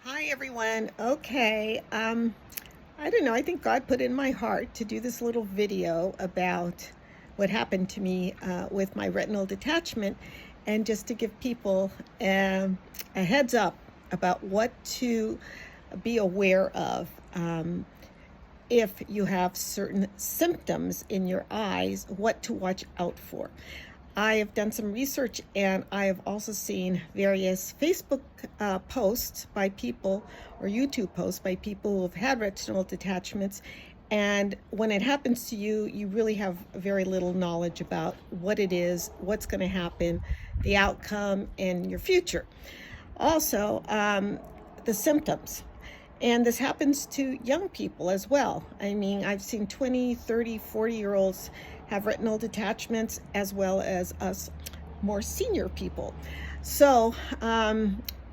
Hi everyone. Okay, I don't know. I think God put in my heart to do this little video about what happened to me with my retinal detachment, and just to give people a heads up about what to be aware of if you have certain symptoms in your eyes, what to watch out for. I have done some research, and I have also seen various Facebook posts by people, or YouTube posts by people who have had retinal detachments. And when it happens to you, you really have very little knowledge about what it is, what's going to happen, the outcome, and your future. Also, the symptoms. And this happens to young people as well. I mean, I've seen 20, 30, 40-year-olds have retinal detachments, as well as us more senior people. So,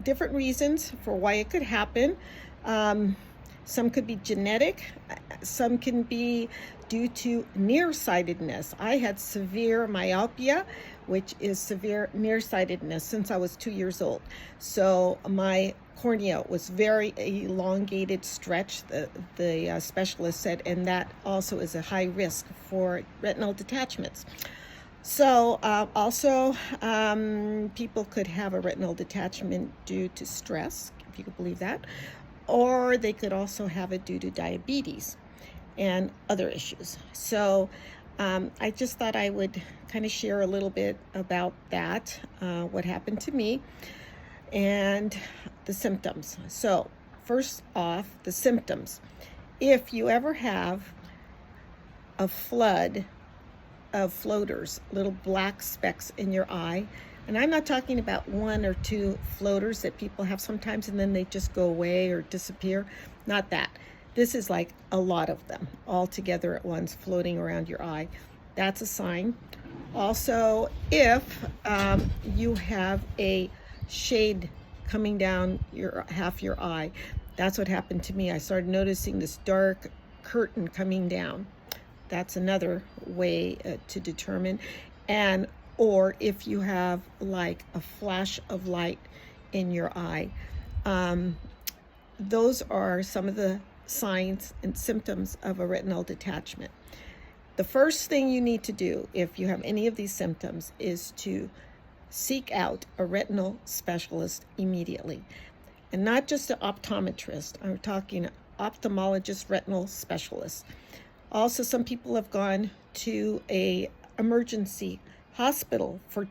different reasons for why it could happen. Some could be genetic, some can be due to nearsightedness. I had severe myopia, which is severe nearsightedness, since I was 2 years old. So my cornea was very elongated stretch, the specialist said, and that also is a high risk for retinal detachments. So also, people could have a retinal detachment due to stress, if you could believe that, or they could also have it due to diabetes and other issues. So I just thought I would kind of share a little bit about that, what happened to me, and the symptoms. So first off, the symptoms. If you ever have a flood of floaters, little black specks in your eye, and I'm not talking about one or two floaters that people have sometimes and then they just go away or disappear. Not that. This is like a lot of them all together at once floating around your eye. That's a sign. Also, if you have a shade coming down your half your eye, that's what happened to me. I started noticing this dark curtain coming down. That's another way to determine. And or if you have like a flash of light in your eye. Those are some of the signs and symptoms of a retinal detachment. The first thing you need to do if you have any of these symptoms is to seek out a retinal specialist immediately. And not just an optometrist. I'm talking ophthalmologist, retinal specialist. Also, some people have gone to a emergency hospital for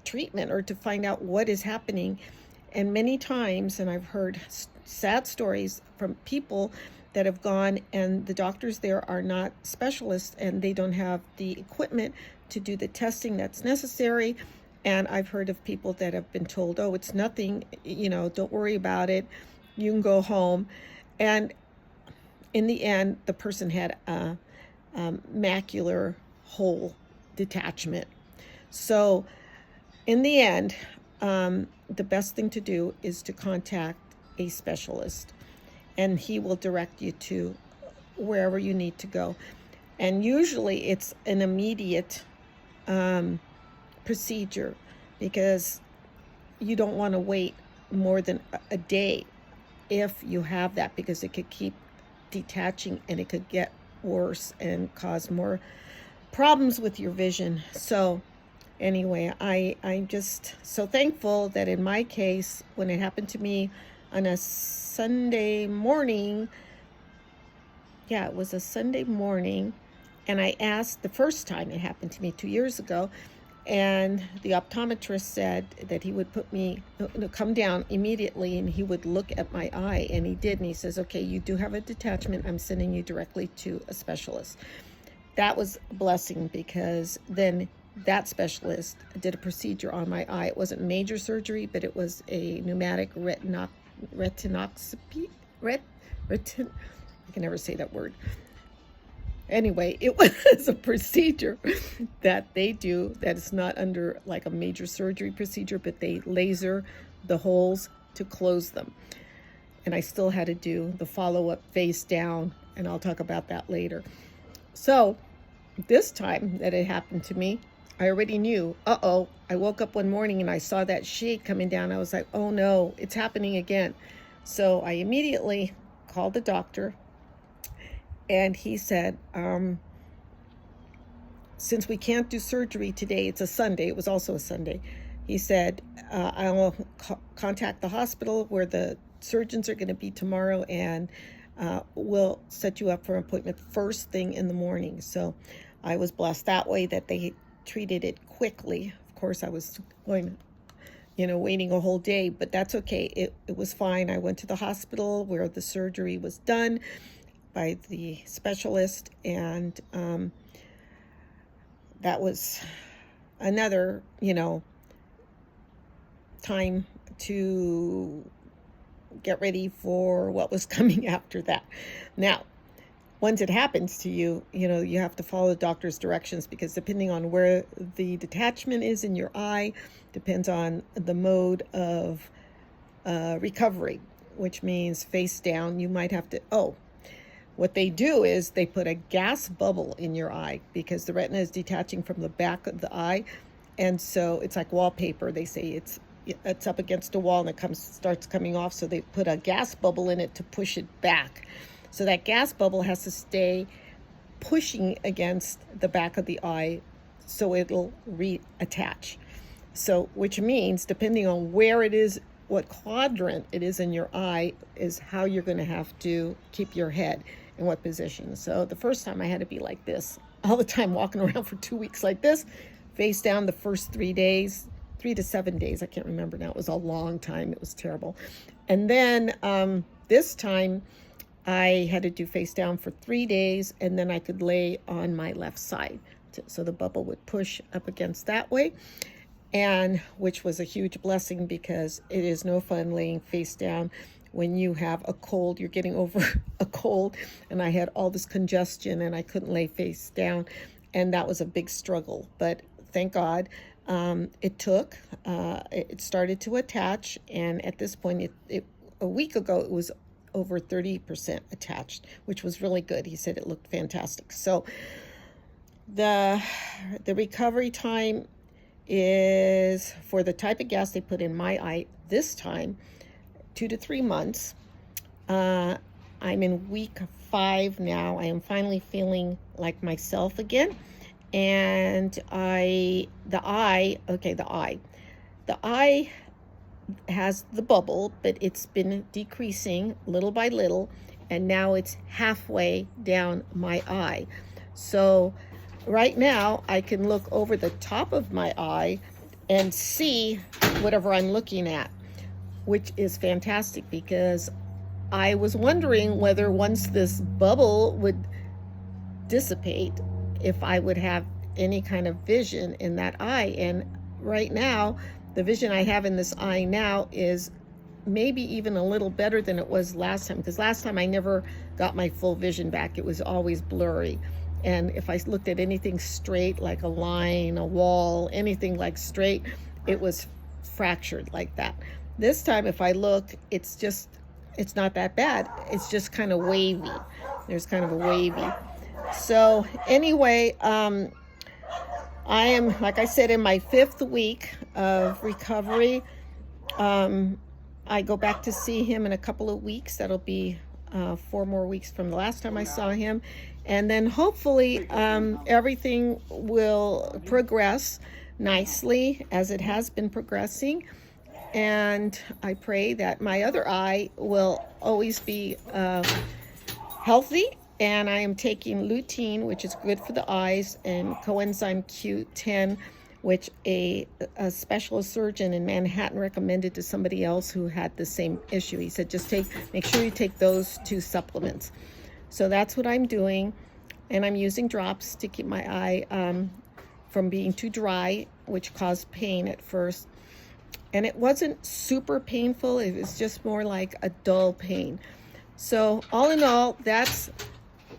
treatment or to find out what is happening. And many times, and I've heard sad stories from people that have gone, and the doctors there are not specialists and they don't have the equipment to do the testing that's necessary. And I've heard of people that have been told, oh, it's nothing, don't worry about it, you can go home. And in the end, the person had a macular hole detachment. So in the end, the best thing to do is to contact a specialist, and he will direct you to wherever you need to go. And usually it's an immediate procedure, because you don't want to wait more than a day if you have that, because it could keep detaching and it could get worse and cause more problems with your vision. So anyway, I'm just so thankful that in my case, when it happened to me on a Sunday morning, it was a Sunday morning, and I asked the first time it happened to me 2 years ago, and the optometrist said that he would come down immediately and he would look at my eye, and he did, and he says, okay, you do have a detachment, I'm sending you directly to a specialist. That was a blessing, because then that specialist did a procedure on my eye. It wasn't major surgery, but it was a pneumatic retinoxy. I can never say that word. Anyway, it was a procedure that they do that is not under like a major surgery procedure, but they laser the holes to close them. And I still had to do the follow-up face down, and I'll talk about that later. So this time that it happened to me, I already knew, I woke up one morning and I saw that shade coming down. I was like, oh no, it's happening again. So I immediately called the doctor, and he said, since we can't do surgery today, it's a Sunday, it was also a Sunday, he said, I'll contact the hospital where the surgeons are going to be tomorrow, and we'll set you up for an appointment first thing in the morning. So I was blessed that way that they treated it quickly. Of course, I was going, waiting a whole day, but that's okay. It was fine. I went to the hospital where the surgery was done by the specialist, and that was another, time to get ready for what was coming after that. Now, once it happens to you, you have to follow the doctor's directions, because depending on where the detachment is in your eye, depends on the mode of recovery, which means face down. You might have to, what they do is they put a gas bubble in your eye, because the retina is detaching from the back of the eye. And so it's like wallpaper. They say it's up against a wall and it starts coming off. So they put a gas bubble in it to push it back. So that gas bubble has to stay pushing against the back of the eye so it'll reattach. So, which means depending on where it is, what quadrant it is in your eye, is how you're going to have to keep your head in what position. So the first time I had to be like this all the time, walking around for 2 weeks like this, face down the first 3 days, 3 to 7 days. I can't remember now. It was a long time. It was terrible. And then this time I had to do face down for 3 days, and then I could lay on my left side. So the bubble would push up against that way, and which was a huge blessing, because it is no fun laying face down when you have a cold. You're getting over a cold, and I had all this congestion and I couldn't lay face down, and that was a big struggle. But thank God, it started to attach, and at this point, a week ago, it was over 30% attached, which was really good. He said it looked fantastic. So the recovery time is, for the type of gas they put in my eye this time, 2 to 3 months. I'm in week 5 now. I am finally feeling like myself again. And the eye has the bubble, but it's been decreasing little by little, and now it's halfway down my eye. So right now I can look over the top of my eye and see whatever I'm looking at, which is fantastic, because I was wondering whether once this bubble would dissipate, if I would have any kind of vision in that eye. And right now, the vision I have in this eye now is maybe even a little better than it was last time, because last time I never got my full vision back. It was always blurry. And if I looked at anything straight, like a line, a wall, anything like straight, it was fractured like that. This time, if I look, it's not that bad. It's just kind of wavy. There's kind of a wavy. So anyway, I am, like I said, in my 5th week of recovery. I go back to see him in a couple of weeks. That'll be 4 more weeks from the last time I saw him. And then hopefully everything will progress nicely as it has been progressing. And I pray that my other eye will always be healthy. And I am taking lutein, which is good for the eyes, and coenzyme Q10, which a specialist surgeon in Manhattan recommended to somebody else who had the same issue. He said, just make sure you take those 2 supplements. So that's what I'm doing. And I'm using drops to keep my eye from being too dry, which caused pain at first. And it wasn't super painful. It was just more like a dull pain. So all in all,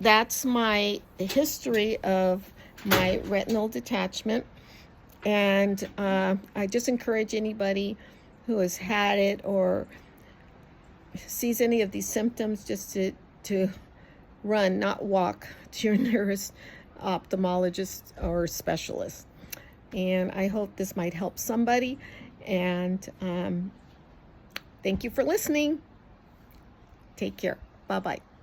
that's my history of my retinal detachment. And I just encourage anybody who has had it or sees any of these symptoms just to run, not walk, to your nearest ophthalmologist or specialist. And I hope this might help somebody. And thank you for listening. Take care. Bye-bye.